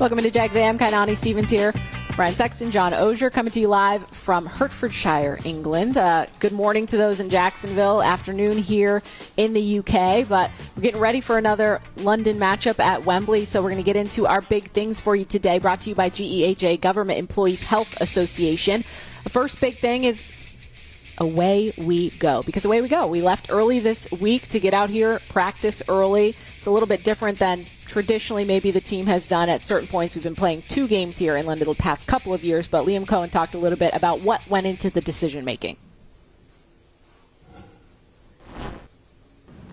Welcome into Jags A.M. Kainani Stevens here. Brian Sexton, John Oesher coming to you live from Hertfordshire, England. Good morning to those in Jacksonville. Afternoon here in the UK. But we're getting ready for another London matchup at Wembley. So we're going to get into our big things for you today. Brought to you by GEHA, Government Employees Health Association. The first big thing is away we go. Because away we go. We left early this week to get out here, practice early. It's a little bit different than traditionally maybe the team has done at certain points. We've been playing 2 games here in London the past couple of years, but Liam Cohen talked a little bit about what went into the decision making.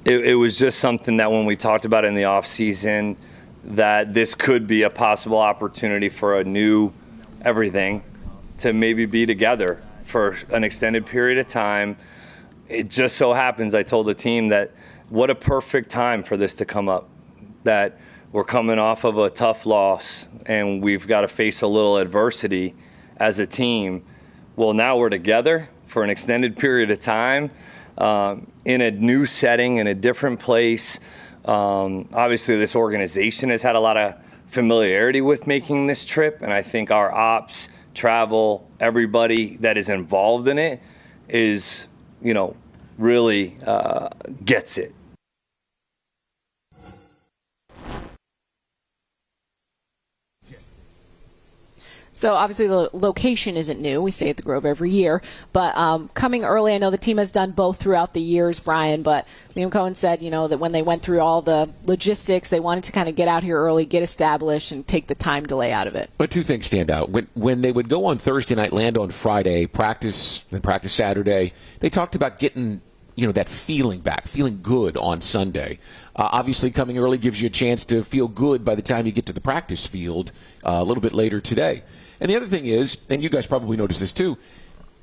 It was just something that when we talked about in the offseason, that this could be a possible opportunity for a new everything to maybe be together for an extended period of time. It just so happens, I told the team that what a perfect time for this to come up, that we're coming off of a tough loss and we've got to face a little adversity as a team. Well, now we're together for an extended period of time in a new setting, in a different place. Obviously, this organization has had a lot of familiarity with making this trip, and I think our ops, travel, everybody that is involved in it is, really gets it. So obviously the location isn't new. We stay at the Grove every year. But coming early, I know the team has done both throughout the years, Brian. But Liam Cohen said, that when they went through all the logistics, they wanted to kind of get out here early, get established, and take the time delay out of it. But 2 things stand out. When they would go on Thursday night, land on Friday, practice, then practice Saturday, they talked about getting that feeling back, feeling good on Sunday. Obviously, coming early gives you a chance to feel good by the time you get to the practice field a little bit later today. And the other thing is, and you guys probably noticed this too,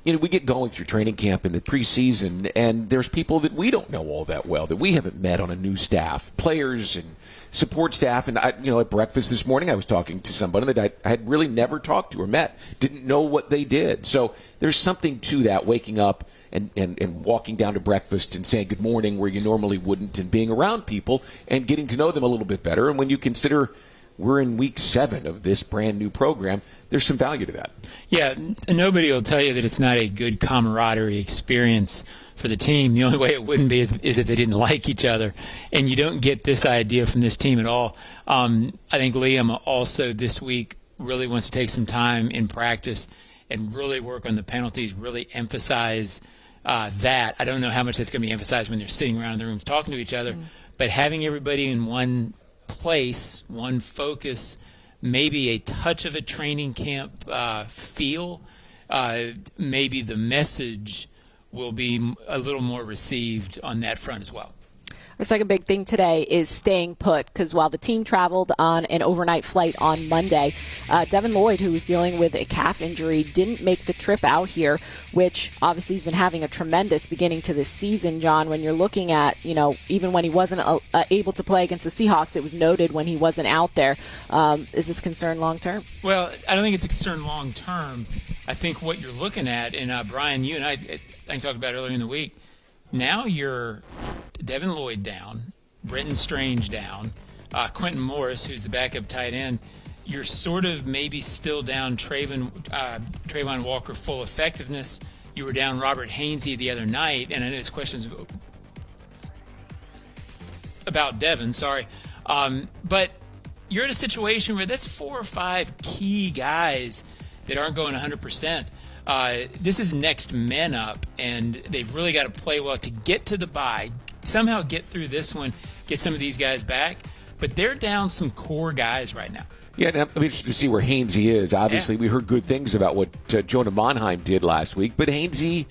we get going through training camp in the preseason, and there's people that we don't know all that well, that we haven't met on a new staff, players and support staff. And, at breakfast this morning, I was talking to somebody that I had really never talked to or met, didn't know what they did. So there's something to that, waking up and walking down to breakfast and saying good morning where you normally wouldn't, and being around people and getting to know them a little bit better. And when you consider we're in week 7 of this brand new program, there's some value to that. Yeah, nobody will tell you that it's not a good camaraderie experience for the team. The only way it wouldn't be is if they didn't like each other. And you don't get this idea from this team at all. I think Liam also this week really wants to take some time in practice and really work on the penalties, really emphasize that. I don't know how much that's going to be emphasized when they're sitting around in the rooms talking to each other, but having everybody in one place, one focus, maybe a touch of a training camp feel, maybe the message will be a little more received on that front as well. Our second big thing today is staying put, because while the team traveled on an overnight flight on Monday, Devin Lloyd, who was dealing with a calf injury, didn't make the trip out here, which obviously he's been having a tremendous beginning to this season, John. When you're looking at, even when he wasn't able to play against the Seahawks, it was noted when he wasn't out there. Is this concern long-term? Well, I don't think it's a concern long-term. I think what you're looking at, and Brian, you and I talked about earlier in the week, now you're Devin Lloyd down, Brenton Strange down, Quentin Morris, who's the backup tight end. You're sort of maybe still down Trayvon Walker full effectiveness. You were down Robert Hainsey the other night, and I know there's questions about Devin, but you're in a situation where that's 4 or 5 key guys that aren't going 100%. This is next men up, and they've really got to play well to get to the bye, somehow get through this one, get some of these guys back. But they're down some core guys right now. Yeah, and I'm interested to see where Hainsey is. Obviously, we heard good things about what Jonah Monheim did last week, but Hainsey,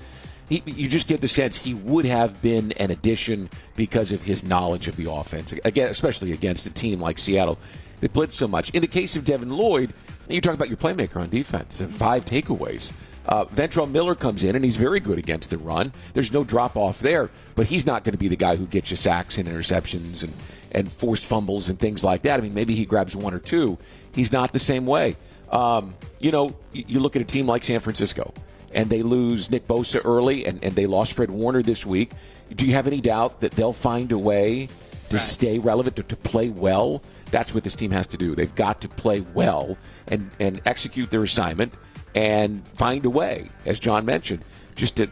you just get the sense he would have been an addition because of his knowledge of the offense, again, especially against a team like Seattle that blitzed so much. In the case of Devin Lloyd, you talk about your playmaker on defense and 5 takeaways. Ventrell Miller comes in, and he's very good against the run. There's no drop-off there, but he's not going to be the guy who gets you sacks and interceptions and forced fumbles and things like that. I mean, maybe he grabs 1 or 2. He's not the same way. You look at a team like San Francisco, and they lose Nick Bosa early, and they lost Fred Warner this week. Do you have any doubt that they'll find a way to stay relevant, to play well. That's what this team has to do. They've got to play well and execute their assignment and find a way, as John mentioned, just to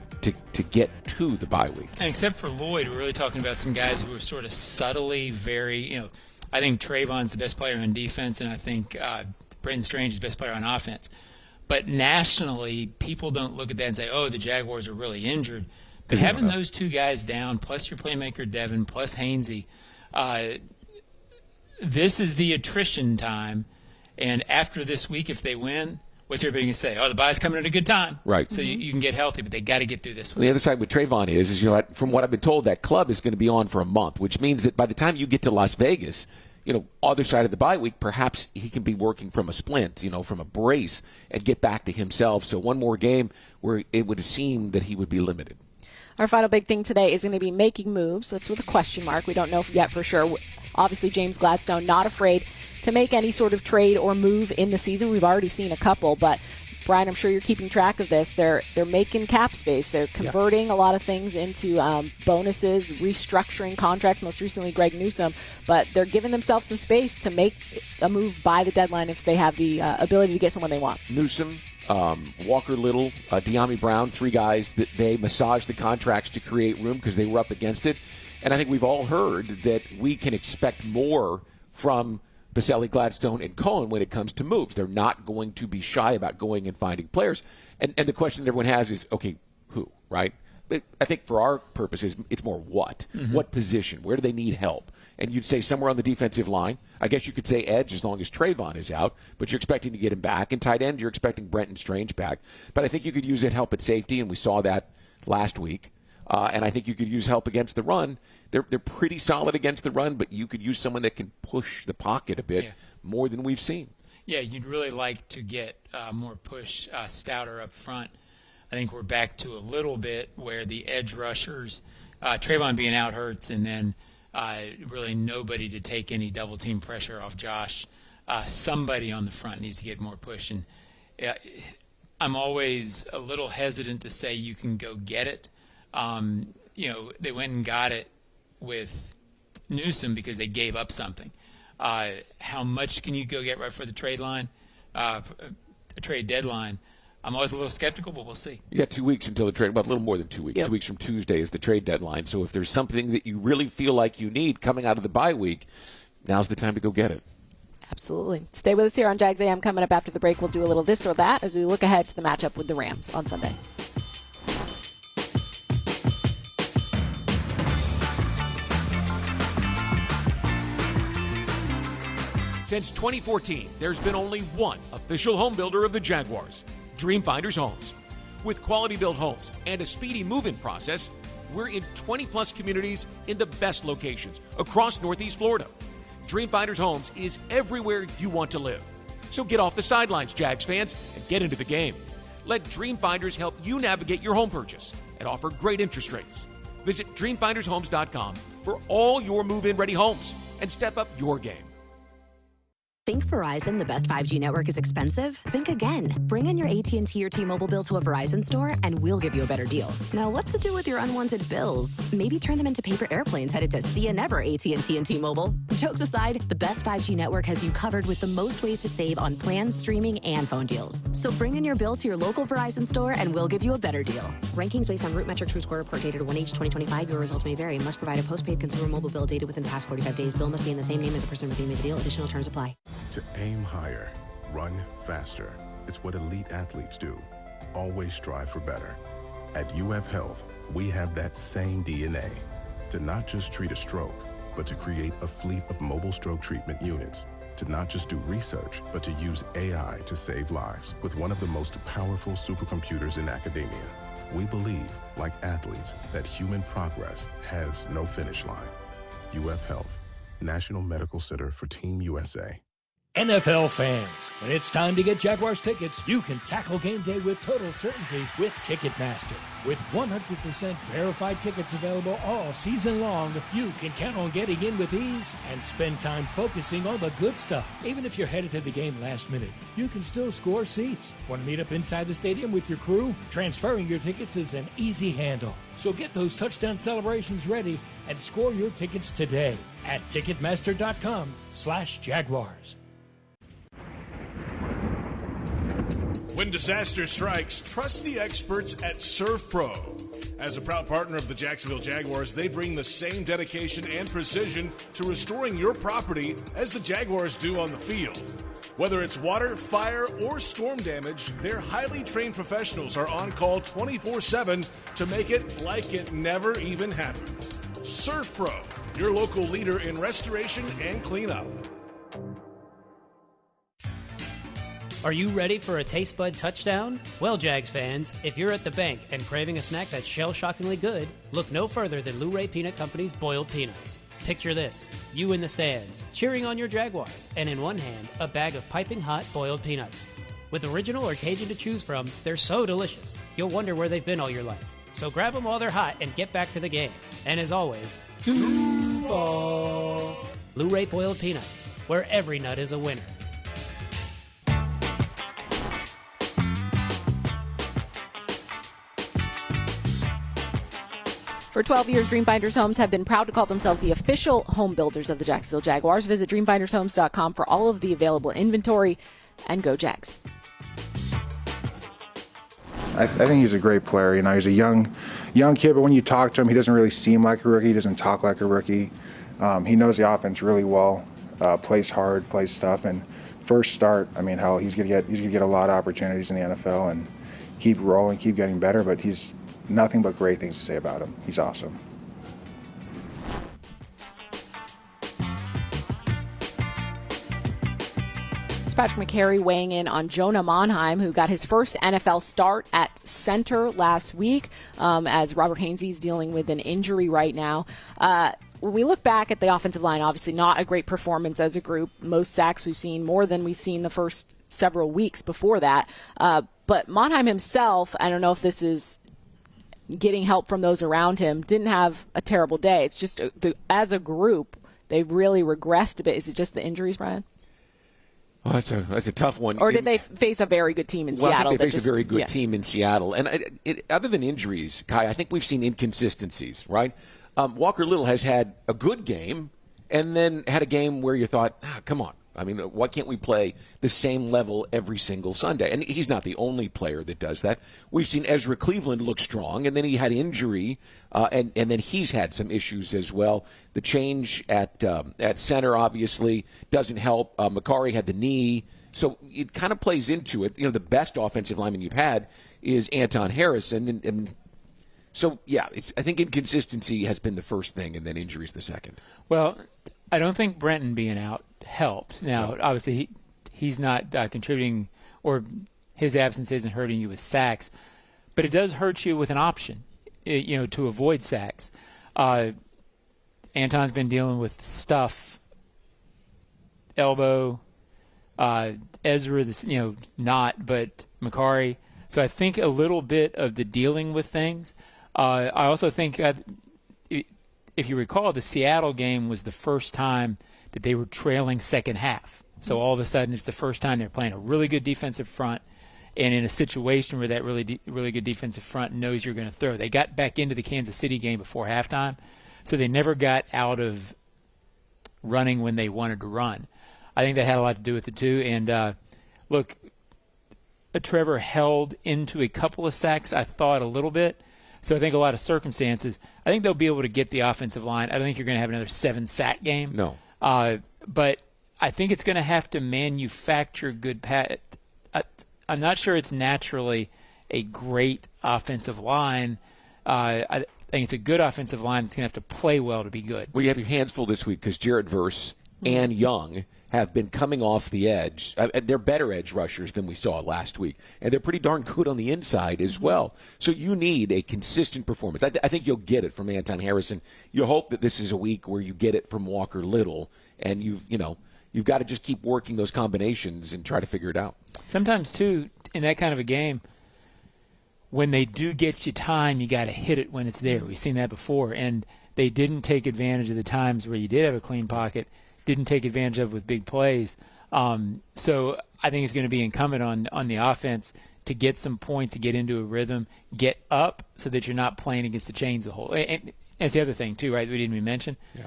get to the bye week. And except for Lloyd, we're really talking about some guys who are sort of subtly very, I think Trayvon's the best player on defense, and I think Brenton Strange is the best player on offense. But nationally, people don't look at that and say, oh, the Jaguars are really injured. But having those two guys down, plus your playmaker Devin, plus Hainsey, this is the attrition time. And after this week, if they win, what's everybody going to say? Oh, the bye's coming at a good time. Right. So you can get healthy, but they got to get through this week. The other side with Trayvon is from what I've been told, that club is going to be on for a month, which means that by the time you get to Las Vegas, other side of the bye week, perhaps he can be working from a splint, from a brace, and get back to himself. So one more game where it would seem that he would be limited. Our final big thing today is going to be making moves. That's with a question mark. We don't know yet for sure. Obviously, James Gladstone not afraid to make any sort of trade or move in the season. We've already seen a couple, but Brian, I'm sure you're keeping track of this. They're making cap space. They're converting a lot of things into bonuses, restructuring contracts, most recently Greg Newsome, but they're giving themselves some space to make a move by the deadline if they have the ability to get someone they want. Newsome, Walker Little, De'Ami Brown, three guys that they massaged the contracts to create room because they were up against it. And I think we've all heard that we can expect more from Baselli, Gladstone, and Cohen when it comes to moves. They're not going to be shy about going and finding players. And the question that everyone has is, okay, who, right? But I think for our purposes, it's more what. Mm-hmm. What position? Where do they need help? And you'd say somewhere on the defensive line. I guess you could say edge as long as Trayvon is out, but you're expecting to get him back. In tight end, you're expecting Brenton Strange back. But I think you could use that help at safety, and we saw that last week. And I think you could use help against the run. They're pretty solid against the run, but you could use someone that can push the pocket a bit more than we've seen. Yeah, you'd really like to get more push, stouter up front. I think we're back to a little bit where the edge rushers, Trayvon being out hurts, and then really nobody to take any double-team pressure off Josh. Somebody on the front needs to get more push. And I'm always a little hesitant to say you can go get it. They went and got it with Newsome because they gave up something. How much can you go get right for the trade line, a trade deadline? I'm always a little skeptical, but we'll see. You got 2 weeks until the trade, well, a little more than 2 weeks. Yep. 2 weeks from Tuesday is the trade deadline. So if there's something that you really feel like you need coming out of the bye week, now's the time to go get it. Absolutely. Stay with us here on Jags A.M. Coming up after the break, we'll do a little this or that as we look ahead to the matchup with the Rams on Sunday. Since 2014, there's been only one official home builder of the Jaguars, Dreamfinders Homes. With quality-built homes and a speedy move-in process, we're in 20-plus communities in the best locations across Northeast Florida. Dreamfinders Homes is everywhere you want to live. So get off the sidelines, Jags fans, and get into the game. Let Dreamfinders help you navigate your home purchase and offer great interest rates. Visit DreamfindersHomes.com for all your move-in ready homes and step up your game. Think Verizon, the best 5G network, is expensive? Think again. Bring in your AT&T or T-Mobile bill to a Verizon store and we'll give you a better deal. Now, what to do with your unwanted bills? Maybe turn them into paper airplanes headed to See Ya Never AT&T and T-Mobile. Jokes aside, the best 5G network has you covered with the most ways to save on plans, streaming, and phone deals. So bring in your bill to your local Verizon store and we'll give you a better deal. Rankings based on Root Metrics True Score report dated 1H2025. Your results may vary and must provide a postpaid consumer mobile bill dated within the past 45 days. Bill must be in the same name as the person redeeming the deal. Additional terms apply. To aim higher, run faster. It's what elite athletes do. Always strive for better. At UF Health, we have that same DNA to not just treat a stroke, but to create a fleet of mobile stroke treatment units. To not just do research, but to use AI to save lives with one of the most powerful supercomputers in academia. We believe, like athletes, that human progress has no finish line. UF Health, National Medical Center for Team USA. NFL fans, when it's time to get Jaguars tickets, you can tackle game day with total certainty with Ticketmaster. With 100% verified tickets available all season long, you can count on getting in with ease and spend time focusing on the good stuff. Even if you're headed to the game last minute, you can still score seats. Want to meet up inside the stadium with your crew? Transferring your tickets is an easy handoff. So get those touchdown celebrations ready and score your tickets today at Ticketmaster.com/Jaguars. When disaster strikes, trust the experts at Surf Pro. As a proud partner of the Jacksonville Jaguars, they bring the same dedication and precision to restoring your property as the Jaguars do on the field. Whether it's water, fire, or storm damage, their highly trained professionals are on call 24/7 to make it like it never even happened. Surf Pro, your local leader in restoration and cleanup. Are you ready for a taste bud touchdown? Well, Jags fans, if you're at the bank and craving a snack that's shell-shockingly good, look no further than Luray Peanut Company's boiled peanuts. Picture this, you in the stands, cheering on your Jaguars, and in one hand, a bag of piping hot boiled peanuts. With original or Cajun to choose from, they're so delicious, you'll wonder where they've been all your life. So grab them while they're hot and get back to the game. And as always, Duval! Luray boiled peanuts, where every nut is a winner. For 12 years, Dreamfinders Homes have been proud to call themselves the official home builders of the Jacksonville Jaguars. Visit dreamfindershomes.com for all of the available inventory, and go Jags. I think he's a great player. You know, he's a young kid, but when you talk to him, he doesn't really seem like a rookie. He doesn't talk like a rookie. He knows the offense really well, plays hard, plays tough, and first start, I mean, hell, he's gonna get a lot of opportunities in the NFL and keep rolling, keep getting better, but he's nothing but great things to say about him. He's awesome. It's Patrick McCary weighing in on Jonah Monheim, who got his first NFL start at center last week, as Robert Hainsey's dealing with an injury right now. When we look back at the offensive line, obviously not a great performance as a group. Most sacks we've seen, more than we've seen the first several weeks before that. But Monheim himself, I don't know if this is getting help from those around him, didn't have a terrible day. It's just as a group, they really regressed a bit. Is it just the injuries, Brian? Well, that's a tough one. Or did they face a very good team in Seattle? I think they faced a very good team in Seattle. And other than injuries, Kai, I think we've seen inconsistencies, right? Walker Little has had a good game and then had a game where you thought, come on. I mean, why can't we play the same level every single Sunday? And he's not the only player that does that. We've seen Ezra Cleveland look strong, and then he had injury, and then he's had some issues as well. The change at center obviously doesn't help. Macari had the knee, so it kind of plays into it. You know, the best offensive lineman you've had is Anton Harrison, and so, yeah, I think inconsistency has been the first thing, and then injuries the second. Well, I don't think Brenton being out helped. Now, obviously, he's not contributing, or his absence isn't hurting you with sacks, but it does hurt you with an option, to avoid sacks. Anton's been dealing with stuff, elbow, Ezra, not, but Macari. So I think a little bit of the dealing with things. I also think, if you recall, the Seattle game was the first time that they were trailing second half. So all of a sudden, it's the first time they're playing a really good defensive front, and in a situation where that really good defensive front knows you're going to throw. They got back into the Kansas City game before halftime, so they never got out of running when they wanted to run. I think that had a lot to do with it too. And look, Trevor held into a couple of sacks, I thought, a little bit. So I think a lot of circumstances, I think they'll be able to get the offensive line. I don't think you're going to have another 7-sack game. No. But I think it's going to have to manufacture good I'm not sure it's naturally a great offensive line. I think it's a good offensive line that's going to have to play well to be good. Well, you have your hands full this week because Jarrett Verse and Young have been coming off the edge. They're better edge rushers than we saw last week, and they're pretty darn good on the inside as well. So you need a consistent performance. I think you'll get it from Anton Harrison. You hope that this is a week where you get it from Walker Little, and you you've got to just keep working those combinations and try to figure it out. Sometimes, too, in that kind of a game, when they do get you time, you got to hit it when it's there. We've seen that before, and they didn't take advantage of the times where you did have a clean pocket, didn't take advantage of with big plays. So I think it's going to be incumbent on the offense to get some points, to get into a rhythm, get up so that you're not playing against the chains the whole. And that's the other thing, too, right, we didn't even mention. Yeah.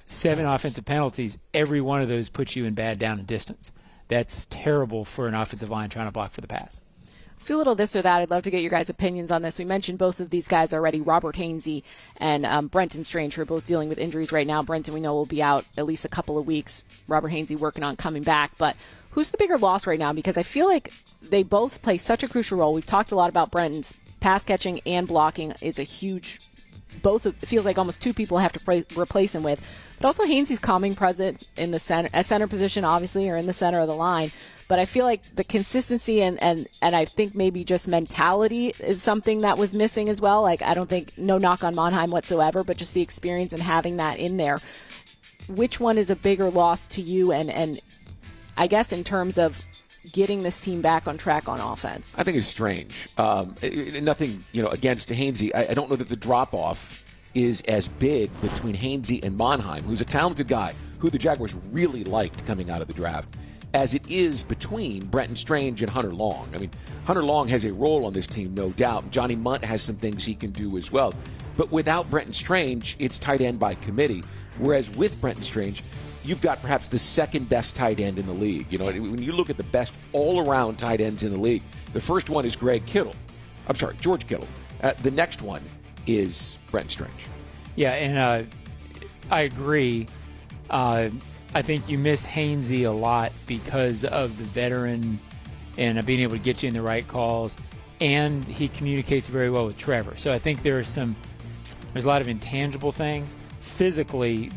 7 offensive penalties, every one of those puts you in bad down and distance. That's terrible for an offensive line trying to block for the pass. Let's do a little this or that. I'd love to get your guys' opinions on this. We mentioned both of these guys already, Robert Hainsey and Brenton Strange, who are both dealing with injuries right now. Brenton, we know, will be out at least a couple of weeks. Robert Hainsey working on coming back. But who's the bigger loss right now? Because I feel like they both play such a crucial role. We've talked a lot about Brenton's pass catching and blocking is a huge – it feels like almost 2 people have to replace him with. But also Hainsey's calming presence in the center position, obviously, or in the center of the line. But I feel like the consistency and I think maybe just mentality is something that was missing as well. Like, I don't think, no knock on Monheim whatsoever, but just the experience and having that in there. Which one is a bigger loss to you? And I guess in terms of getting this team back on track on offense? I think it's Strange. Nothing, against Hainsey. I don't know that the drop-off is as big between Hainsey and Monheim, who's a talented guy, who the Jaguars really liked coming out of the draft, as it is between Brenton Strange and Hunter Long. I mean, Hunter Long has a role on this team, no doubt. Johnny Munt has some things he can do as well. But without Brenton Strange, it's tight end by committee. Whereas with Brenton Strange, you've got perhaps the second best tight end in the league. When you look at the best all-around tight ends in the league, the first one is George Kittle. The next one is Brenton Strange. Yeah, and I agree. I think you miss Hainsey a lot because of the veteran and being able to get you in the right calls, and he communicates very well with Trevor. So I think there's a lot of intangible things. Physically,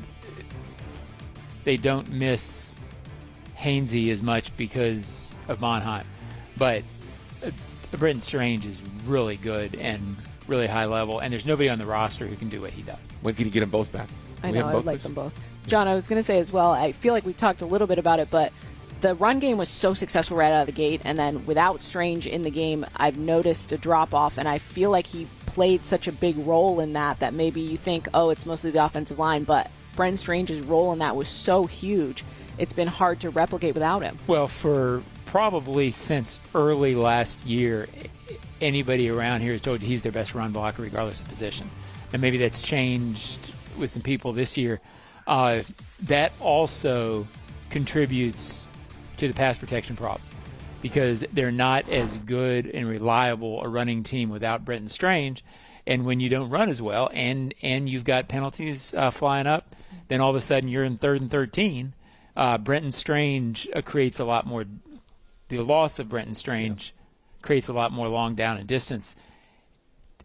they don't miss Hainsey as much because of Monheim. But Brenton Strange is really good and really high level, and there's nobody on the roster who can do what he does. When can you get them both back? I know, I would like them both. John, I was going to say as well, I feel like we've talked a little bit about it, but the run game was so successful right out of the gate, and then without Strange in the game, I've noticed a drop-off, and I feel like he played such a big role in that maybe you think, it's mostly the offensive line, but Brenton Strange's role in that was so huge, it's been hard to replicate without him. Well, for probably since early last year, anybody around here has told you he's their best run blocker regardless of position. And maybe that's changed with some people this year. That also contributes to the pass protection problems because they're not as good and reliable a running team without Brenton Strange. And when you don't run as well and you've got penalties flying up, then all of a sudden you're in 3rd and 13. Brenton Strange creates a lot more – the loss of Brenton Strange creates a lot more long down and distance.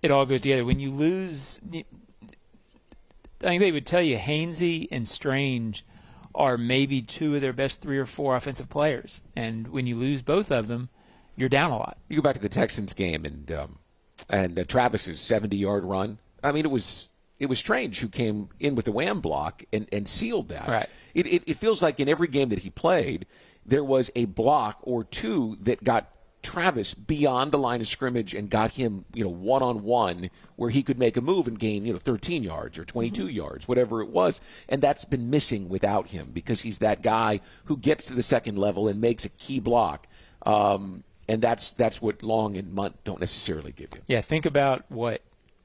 It all goes together. When you lose – I think they would tell you Hainsey and Strange are maybe 2 of their best 3 or 4 offensive players. And when you lose both of them, you're down a lot. You go back to the Texans game and Travis's 70-yard run. I mean, it was Strange who came in with the wham block and sealed that. Right. It feels like in every game that he played, there was a block or 2 that got Travis beyond the line of scrimmage and got him, one-on-one where he could make a move and gain, 13 yards or 22 yards, whatever it was. And that's been missing without him because he's that guy who gets to the second level and makes a key block. And that's what Long and Munt don't necessarily give you. Yeah, think about what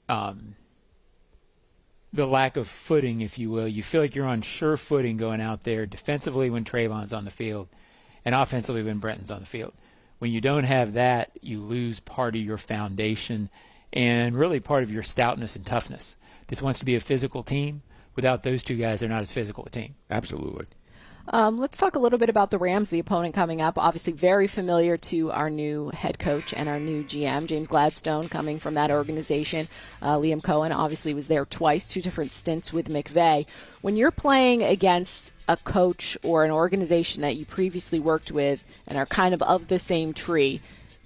the lack of footing, if you will. You feel like you're on sure footing going out there defensively when Trayvon's on the field and offensively when Brenton's on the field. When you don't have that, you lose part of your foundation and really part of your stoutness and toughness. This wants to be a physical team. Without those 2 guys, they're not as physical a team. Absolutely. Let's talk a little bit about the Rams, the opponent coming up. Obviously very familiar to our new head coach and our new GM, James Gladstone, coming from that organization. Liam Cohen obviously was there twice, 2 different stints with McVay. When you're playing against a coach or an organization that you previously worked with and are kind of the same tree,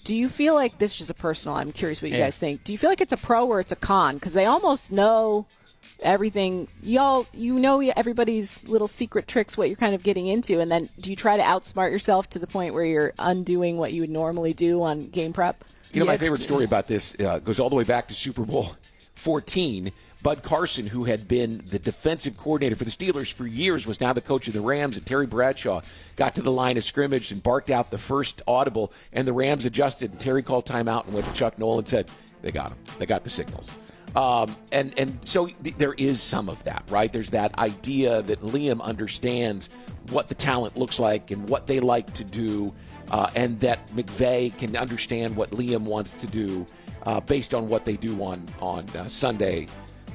do you feel like, this is just a personal, I'm curious what you guys think, do you feel like it's a pro or it's a con? Because they almost know everything. Everybody's little secret tricks, what you're kind of getting into. And then do you try to outsmart yourself to the point where you're undoing what you would normally do on game prep? My favorite story about this goes all the way back to Super Bowl 14. Bud Carson, who had been the defensive coordinator for the Steelers for years, was now the coach of the Rams, and Terry Bradshaw got to the line of scrimmage and barked out the first audible, and the Rams adjusted, and Terry called timeout and went to Chuck Noll and said, they got him. They got the signals. And so there is some of that, right? There's that idea that Liam understands what the talent looks like and what they like to do, and that McVay can understand what Liam wants to do based on what they do on Sunday.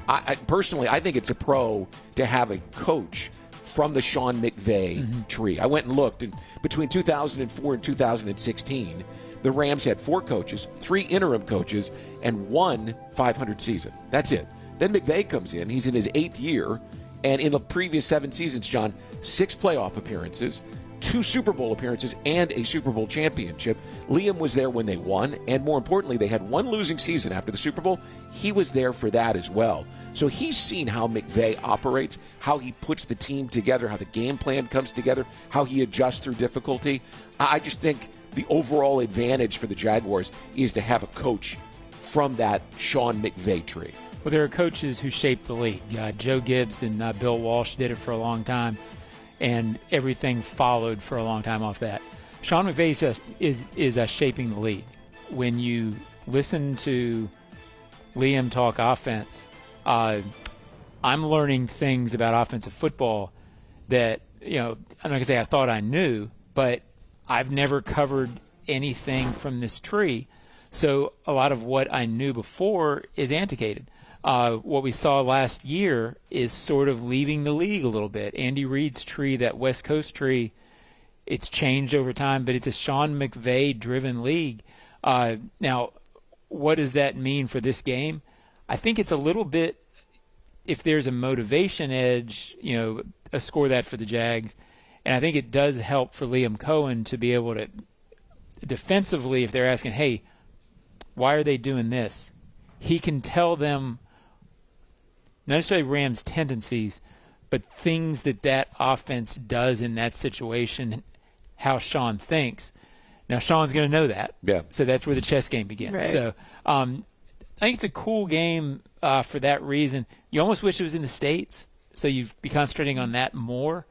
I personally, I think it's a pro to have a coach from the Sean McVay tree. I went and looked, and between 2004 and 2016, the Rams had 4 coaches, 3 interim coaches, and 1 500 season. That's it. Then McVay comes in. He's in his 8th year, and in the previous 7 seasons, John, 6 playoff appearances, 2 Super Bowl appearances, and a Super Bowl championship. Liam was there when they won, and more importantly, they had 1 losing season after the Super Bowl. He was there for that as well. So he's seen how McVay operates, how he puts the team together, how the game plan comes together, how he adjusts through difficulty. I just think the overall advantage for the Jaguars is to have a coach from that Sean McVay tree. Well, there are coaches who shaped the league. Joe Gibbs and Bill Walsh did it for a long time, and everything followed for a long time off that. Sean McVay is shaping the league. When you listen to Liam talk offense, I'm learning things about offensive football that, I'm not going to say I thought I knew, but I've never covered anything from this tree. So a lot of what I knew before is antiquated. What we saw last year is sort of leaving the league a little bit. Andy Reid's tree, that West Coast tree, it's changed over time, but it's a Sean McVay-driven league. Now, what does that mean for this game? I think it's a little bit, if there's a motivation edge, a score that for the Jags. And I think it does help for Liam Cohen to be able to, defensively, if they're asking, hey, why are they doing this? He can tell them, not necessarily Rams' tendencies, but things that offense does in that situation, how Sean thinks. Now, Sean's going to know that. Yeah. So that's where the chess game begins. Right. So I think it's a cool game for that reason. You almost wish it was in the States, so you'd be concentrating on that more.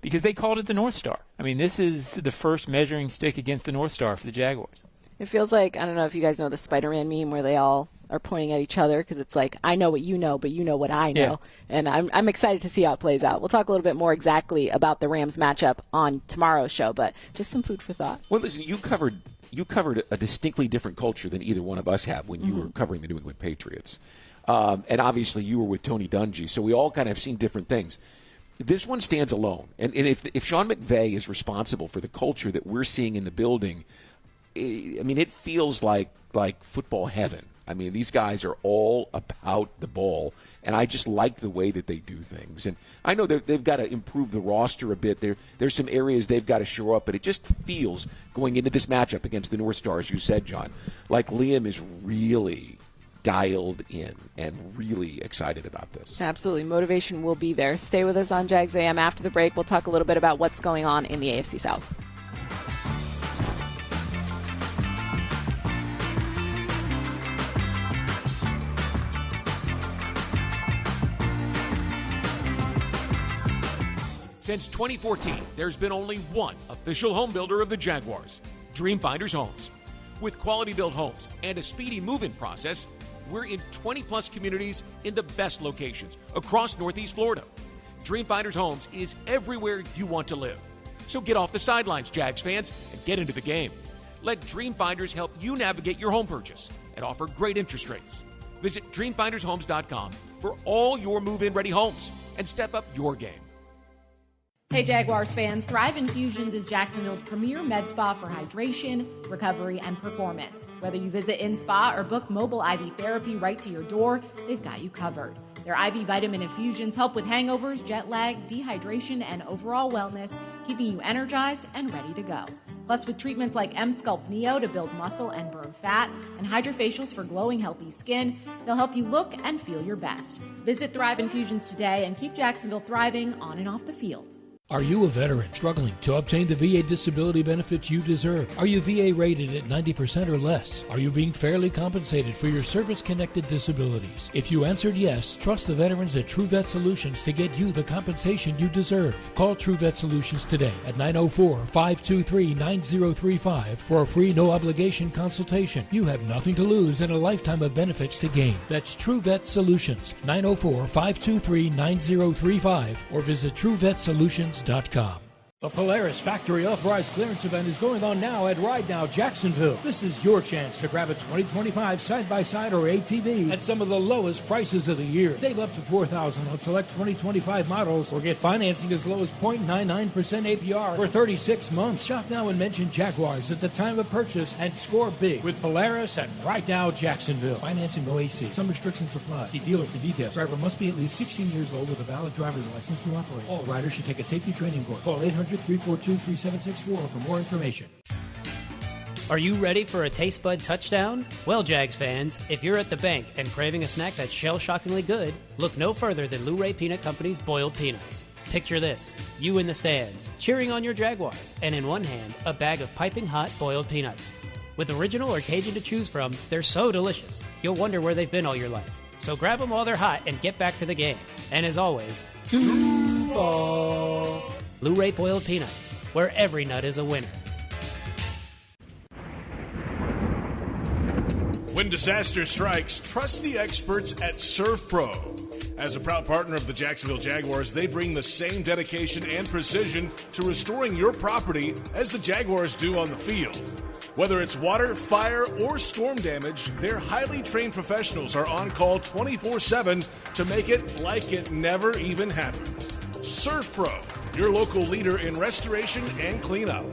Because they called it the North Star. I mean, this is the first measuring stick against the North Star for the Jaguars. It feels like, I don't know if you guys know the Spider-Man meme where they all are pointing at each other because it's like, I know what you know, but you know what I know. Yeah. And I'm excited to see how it plays out. We'll talk a little bit more exactly about the Rams matchup on tomorrow's show, but just some food for thought. Well, listen, you covered a distinctly different culture than either one of us have when you were covering the New England Patriots. And obviously you were with Tony Dungy, so we all kind of have seen different things. This one stands alone. And if Sean McVay is responsible for the culture that we're seeing in the building, it feels like football heaven. I mean, these guys are all about the ball, and I just like the way that they do things. And I know they've got to improve the roster a bit. There's some areas they've got to shore up, but it just feels, going into this matchup against the North Star, as you said, John, like Liam is really dialed in and really excited about this. Absolutely. Motivation will be there. Stay with us on Jags A.M. After the break. We'll talk a little bit about what's going on in the AFC South. Since 2014, there's been only one official home builder of the Jaguars, Dream Finders Homes. With quality-built homes and a speedy move-in process, we're in 20-plus communities in the best locations across Northeast Florida. Dream Finders Homes is everywhere you want to live. So get off the sidelines, Jags fans, and get into the game. Let Dream Finders help you navigate your home purchase and offer great interest rates. Visit DreamFindersHomes.com for all your move-in ready homes and step up your game. Hey Jaguars fans, Thrive Infusions is Jacksonville's premier med spa for hydration, recovery, and performance. Whether you visit in-spa or book mobile IV therapy right to your door, they've got you covered. Their IV vitamin infusions help with hangovers, jet lag, dehydration, and overall wellness, keeping you energized and ready to go. Plus, with treatments like M-Sculpt Neo to build muscle and burn fat, and hydrofacials for glowing, healthy skin, they'll help you look and feel your best. Visit Thrive Infusions today and keep Jacksonville thriving on and off the field. Are you a veteran struggling to obtain the VA disability benefits you deserve? Are you VA rated at 90% or less? Are you being fairly compensated for your service-connected disabilities? If you answered yes, trust the veterans at True Vet Solutions to get you the compensation you deserve. Call True Vet Solutions today at 904-523-9035 for a free no-obligation consultation. You have nothing to lose and a lifetime of benefits to gain. That's True Vet Solutions, 904-523-9035, or visit TrueVetSolutions.com. The Polaris Factory Authorized Clearance event is going on now at Ride Now Jacksonville. This is your chance to grab a 2025 side-by-side or ATV at some of the lowest prices of the year. Save up to $4,000 on select 2025 models or get financing as low as 0.99% APR for 36 months. Shop now and mention Jaguars at the time of purchase and score big with Polaris at Ride Now Jacksonville. Financing OAC. Some restrictions apply. See dealer for details. Driver must be at least 16 years old with a valid driver's license to operate. All riders should take a safety training course. Call 800-342-3764 for more information. Are you ready for a taste bud touchdown? Well, Jags fans, if you're at the bank and craving a snack that's shell-shockingly good, look no further than Luray Peanut Company's boiled peanuts. Picture this, you in the stands, cheering on your Jaguars, and in one hand, a bag of piping hot boiled peanuts. With original or Cajun to choose from, they're so delicious, you'll wonder where they've been all your life. So grab them while they're hot and get back to the game. And as always, Duval! Luray boiled peanuts, where every nut is a winner. When disaster strikes, trust the experts at Surf Pro. As a proud partner of the Jacksonville Jaguars, they bring the same dedication and precision to restoring your property as the Jaguars do on the field. Whether it's water, fire, or storm damage, their highly trained professionals are on call 24/7 to make it like it never even happened. Surf Pro, your local leader in restoration and cleanup.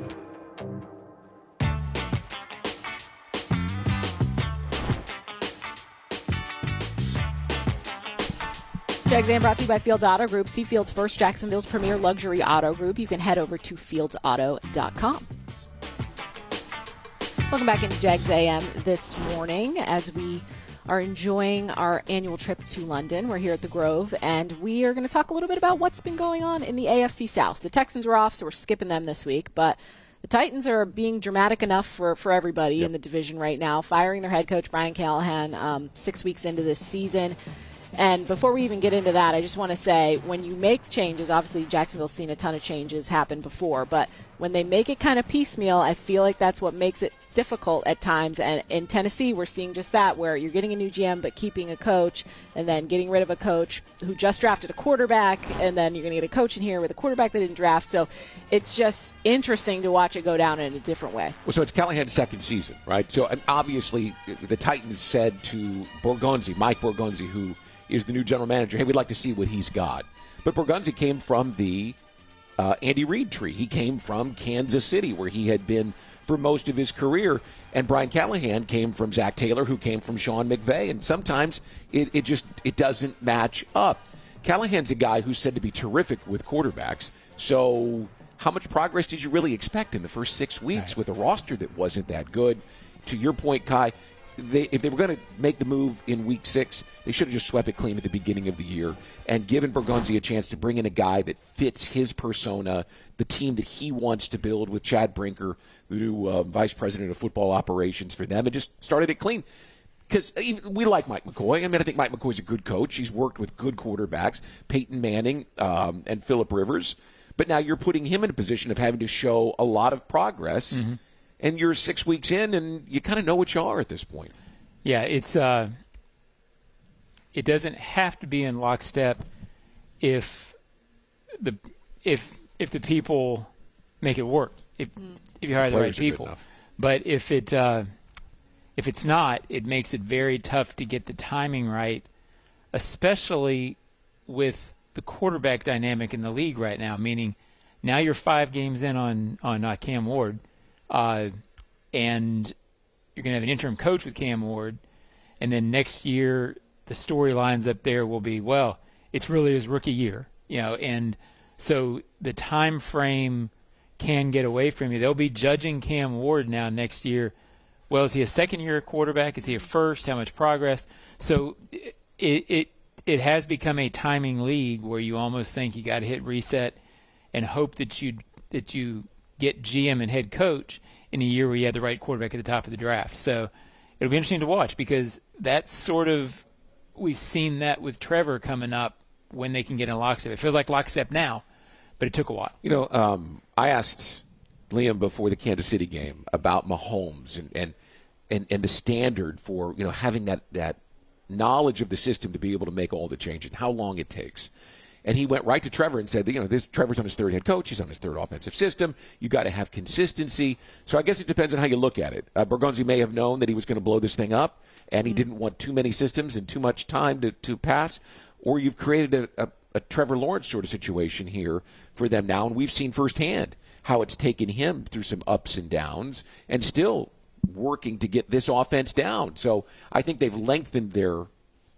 Jags A.M. brought to you by Fields Auto Group. See Fields first, Jacksonville's premier luxury auto group. You can head over to fieldsauto.com. Welcome back into Jags A.M. this morning as we are enjoying our annual trip to London. We're here at the Grove, and we are going to talk a little bit about what's been going on in the AFC South. The Texans are off, so we're skipping them this week, but the Titans are being dramatic enough for everybody in the division right now, firing their head coach, Brian Callahan, 6 weeks into this season. And before we even get into that, I just want to say, when you make changes, obviously Jacksonville's seen a ton of changes happen before, but when they make it kind of piecemeal, I feel like that's what makes it difficult at times. And in Tennessee, we're seeing just that, where you're getting a new GM but keeping a coach, and then getting rid of a coach who just drafted a quarterback, and then you're going to get a coach in here with a quarterback they didn't draft. So it's just interesting to watch it go down in a different way. Well, so it's Callahan's second season, right? So and obviously the Titans said to Mike Borgonzi, who is the new general manager, hey, we'd like to see what he's got. But Borgonzi came from the Andy Reid tree. He came from Kansas City, where he had been for most of his career. And Brian Callahan came from Zach Taylor, who came from Sean McVay. And sometimes it doesn't match up. Callahan's a guy who's said to be terrific with quarterbacks. So how much progress did you really expect in the first 6 weeks with a roster that wasn't that good? To your point, Kai, if they were going to make the move in week 6, they should have just swept it clean at the beginning of the year and given Borgonzi a chance to bring in a guy that fits his persona, the team that he wants to build with Chad Brinker, the new vice president of football operations for them, and just started it clean. Because we like Mike McCoy. I mean, I think Mike McCoy's a good coach. He's worked with good quarterbacks, Peyton Manning and Phillip Rivers. But now you're putting him in a position of having to show a lot of progress. Mm-hmm. And you're 6 weeks in, and you kind of know what you are at this point. Yeah, it's it doesn't have to be in lockstep if the people make it work. If you hire the right people, but if it's not, it makes it very tough to get the timing right, especially with the quarterback dynamic in the league right now. Meaning, now you're 5 games in on Cam Ward. And you're going to have an interim coach with Cam Ward, and then next year the storylines up there will be, well, it's really his rookie year, and so the time frame can get away from you. They'll be judging Cam Ward now next year. Well, is he a second-year quarterback? Is he a first? How much progress? So it has become a timing league where you almost think you got to hit reset and hope that you get GM and head coach in a year where you had the right quarterback at the top of the draft. So it'll be interesting to watch because that's sort of – we've seen that with Trevor coming up when they can get in lockstep. It feels like lockstep now, but it took a while. You know, I asked Liam before the Kansas City game about Mahomes and the standard for, you know, having that knowledge of the system to be able to make all the changes and how long it takes. And he went right to Trevor and said, you know, Trevor's on his third head coach. He's on his third offensive system. You got to have consistency. So I guess it depends on how you look at it. Bergonzi may have known that he was going to blow this thing up, and he didn't want too many systems and too much time to pass. Or you've created a Trevor Lawrence sort of situation here for them now, and we've seen firsthand how it's taken him through some ups and downs and still working to get this offense down. So I think they've lengthened their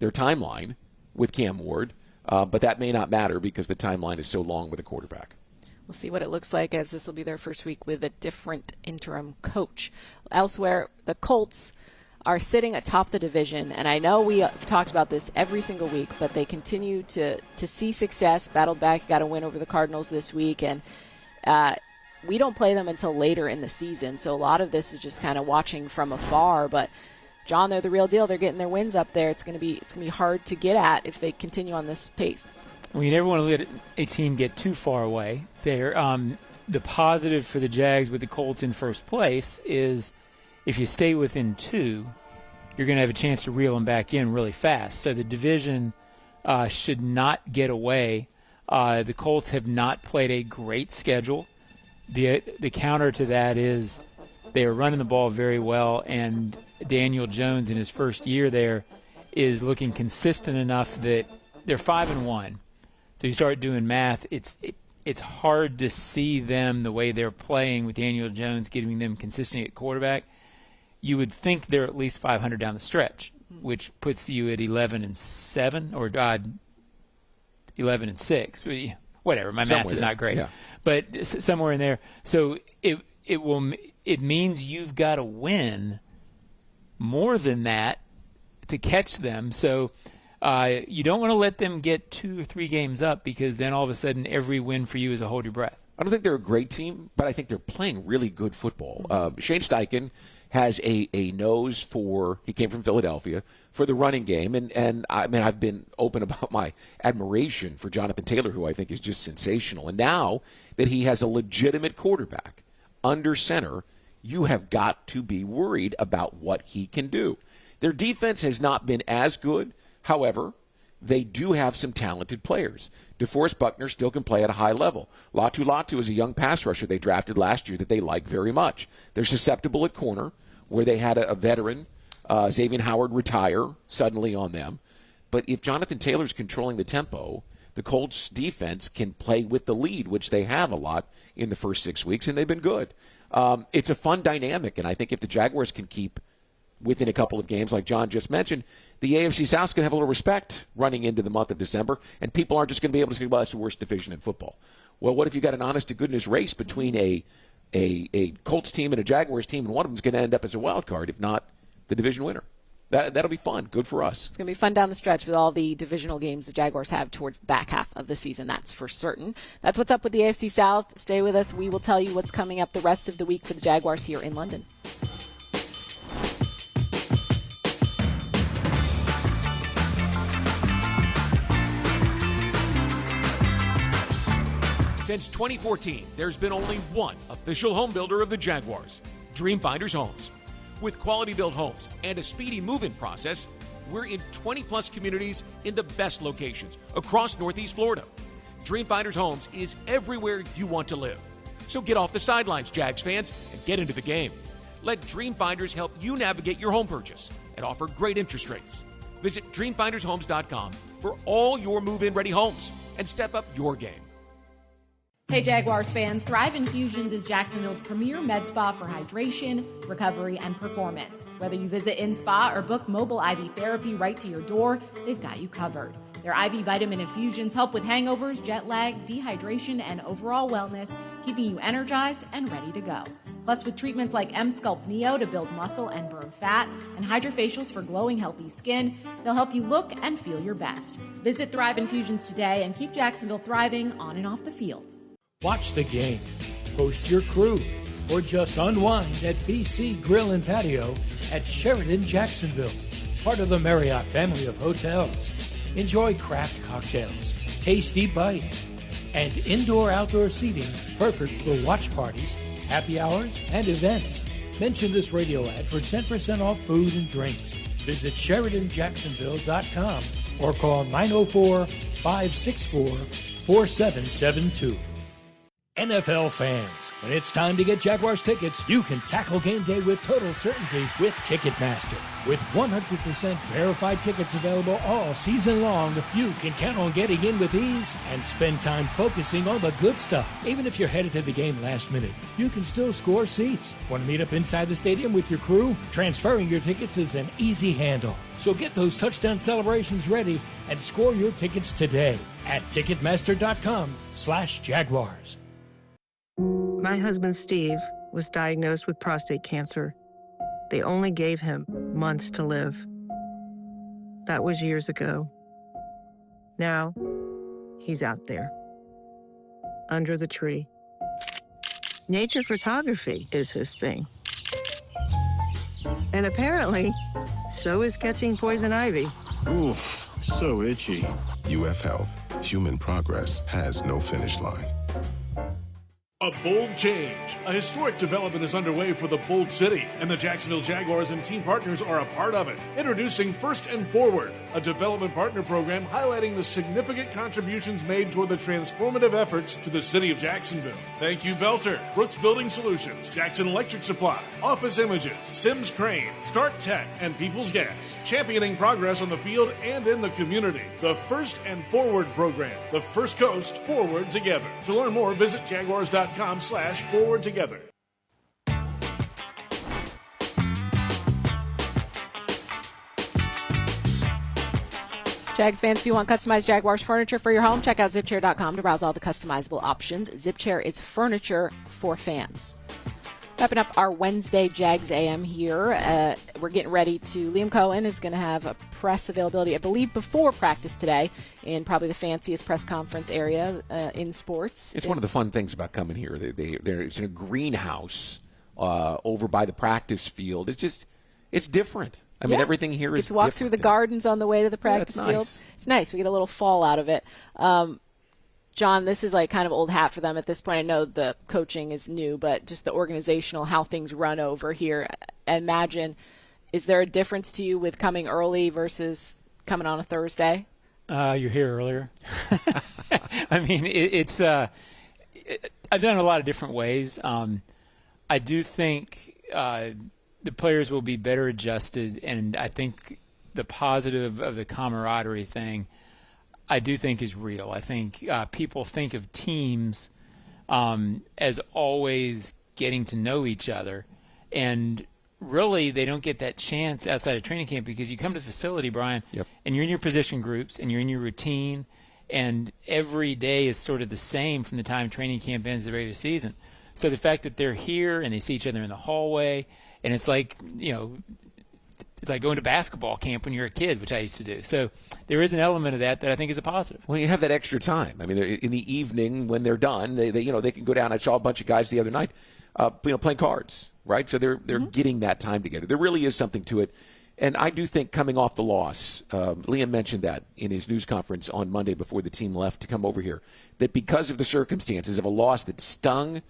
timeline with Cam Ward. But that may not matter because the timeline is so long with a quarterback. We'll see what it looks like as this will be their first week with a different interim coach. Elsewhere, the Colts are sitting atop the division, and I know we have talked about this every single week, but they continue to see success, battled back, got a win over the Cardinals this week, and we don't play them until later in the season, so a lot of this is just kind of watching from afar, but John, they're the real deal. They're getting their wins up there. It's going to be hard to get at if they continue on this pace. Well, you never want to let a team get too far away. There, the positive for the Jags with the Colts in first place is if you stay within 2, you're going to have a chance to reel them back in really fast. So the division should not get away. The Colts have not played a great schedule. The counter to that is they are running the ball very well, and Daniel Jones in his first year there is looking consistent enough that they're 5-1. So you start doing math, it's hard to see them the way they're playing with Daniel Jones getting them consistent at quarterback. You would think they're at least 500 down the stretch, which puts you at 11-7 or 11-6. Whatever, my math is not great, yeah. But somewhere in there. So it means you've got to win more than that to catch them. So you don't want to let them get 2 or 3 games up because then all of a sudden every win for you is a hold your breath. I don't think they're a great team, but I think they're playing really good football. Shane Steichen has a nose for, he came from Philadelphia, for the running game. And I mean, I've been open about my admiration for Jonathan Taylor, who I think is just sensational. And now that he has a legitimate quarterback under center, you have got to be worried about what he can do. Their defense has not been as good. However, they do have some talented players. DeForest Buckner still can play at a high level. Latu is a young pass rusher they drafted last year that they like very much. They're susceptible at corner, where they had a veteran, Xavier Howard, retire suddenly on them. But if Jonathan Taylor's controlling the tempo, the Colts defense can play with the lead, which they have a lot in the first 6 weeks, and they've been good. It's a fun dynamic, and I think if the Jaguars can keep within a couple of games, like John just mentioned, the AFC South is going to have a little respect running into the month of December, and people aren't just going to be able to say, well, that's the worst division in football. Well, what if you got an honest-to-goodness race between a Colts team and a Jaguars team, and one of them is going to end up as a wild card, if not the division winner? That'll be fun. Good for us. It's going to be fun down the stretch with all the divisional games the Jaguars have towards the back half of the season. That's for certain. That's what's up with the AFC South. Stay with us. We will tell you what's coming up the rest of the week for the Jaguars here in London. Since 2014, there's been only one official home builder of the Jaguars, Dreamfinders Homes. With quality-built homes and a speedy move-in process, we're in 20-plus communities in the best locations across Northeast Florida. Dreamfinders Homes is everywhere you want to live. So get off the sidelines, Jags fans, and get into the game. Let Dreamfinders help you navigate your home purchase and offer great interest rates. Visit DreamfindersHomes.com for all your move-in ready homes and step up your game. Hey Jaguars fans, Thrive Infusions is Jacksonville's premier med spa for hydration, recovery, and performance. Whether you visit in-spa or book mobile IV therapy right to your door, they've got you covered. Their IV vitamin infusions help with hangovers, jet lag, dehydration, and overall wellness, keeping you energized and ready to go. Plus, with treatments like M-Sculpt Neo to build muscle and burn fat, and Hydrofacials for glowing, healthy skin, they'll help you look and feel your best. Visit Thrive Infusions today and keep Jacksonville thriving on and off the field. Watch the game, host your crew, or just unwind at BC Grill and Patio at Sheridan Jacksonville, part of the Marriott family of hotels. Enjoy craft cocktails, tasty bites, and indoor-outdoor seating perfect for watch parties, happy hours, and events. Mention this radio ad for 10% off food and drinks. Visit SheridanJacksonville.com or call 904-564-4772. NFL fans, when it's time to get Jaguars tickets, you can tackle game day with total certainty with Ticketmaster. With 100% verified tickets available all season long, you can count on getting in with ease and spend time focusing on the good stuff. Even if you're headed to the game last minute, you can still score seats. Want to meet up inside the stadium with your crew? Transferring your tickets is an easy handoff. So get those touchdown celebrations ready and score your tickets today at Ticketmaster.com/Jaguars. My husband, Steve, was diagnosed with prostate cancer. They only gave him months to live. That was years ago. Now, he's out there, under the tree. Nature photography is his thing. And apparently, so is catching poison ivy. Oof, so itchy. UF Health. Human progress has no finish line. A bold change. A historic development is underway for the Bold City, and the Jacksonville Jaguars and team partners are a part of it. Introducing First and Forward, a development partner program highlighting the significant contributions made toward the transformative efforts to the city of Jacksonville. Thank you, Belter, Brooks Building Solutions, Jackson Electric Supply, Office Images, Sims Crane, Start Tech, and People's Gas. Championing progress on the field and in the community. The First and Forward program. The First Coast Forward Together. To learn more, visit Jaguars.com/forward together. Jags fans, if you want customized Jaguars furniture for your home, check out ZipChair.com to browse all the customizable options. ZipChair is furniture for fans. Wrapping up our Wednesday Jags A.M. here. We're getting ready to, Liam Cohen is going to have a press availability, I believe, before practice today in probably the fanciest press conference area in sports. It's one of the fun things about coming here. It's in a greenhouse over by the practice field. It's different. I mean, everything here is different. Walk through the gardens on the way to the practice field. Nice. It's nice. We get a little fall out of it. John, this is like kind of old hat for them at this point. I know the coaching is new, but just the organizational, how things run over here. I imagine, is there a difference to you with coming early versus coming on a Thursday? You're here earlier. I mean, I've done it a lot of different ways. I do think the players will be better adjusted, and I think the positive of the camaraderie thing I do think is real. I think people think of teams as always getting to know each other, and really they don't get that chance outside of training camp because you come to the facility, Brian, and you're in your position groups and you're in your routine, and every day is sort of the same from the time training camp ends to the regular season. So the fact that they're here and they see each other in the hallway, and it's like, it's like going to basketball camp when you're a kid, which I used to do. So there is an element of that I think is a positive. Well, you have that extra time. I mean, in the evening when they're done, they can go down. I saw a bunch of guys the other night, playing cards, right? So they're getting that time together. There really is something to it. And I do think coming off the loss, Liam mentioned that in his news conference on Monday before the team left to come over here, that because of the circumstances of a loss that stung,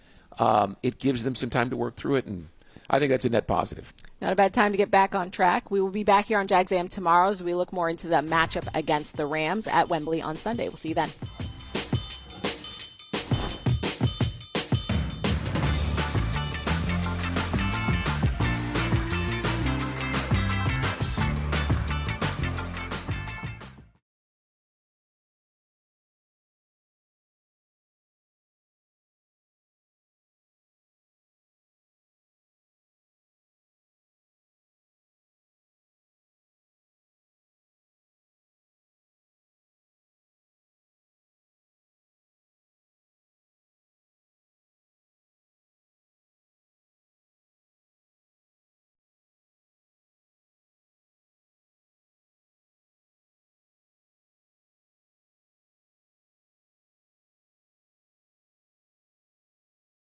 it gives them some time to work through it, and I think that's a net positive. Not a bad time to get back on track. We will be back here on Jags A.M. tomorrow as we look more into the matchup against the Rams at Wembley on Sunday. We'll see you then.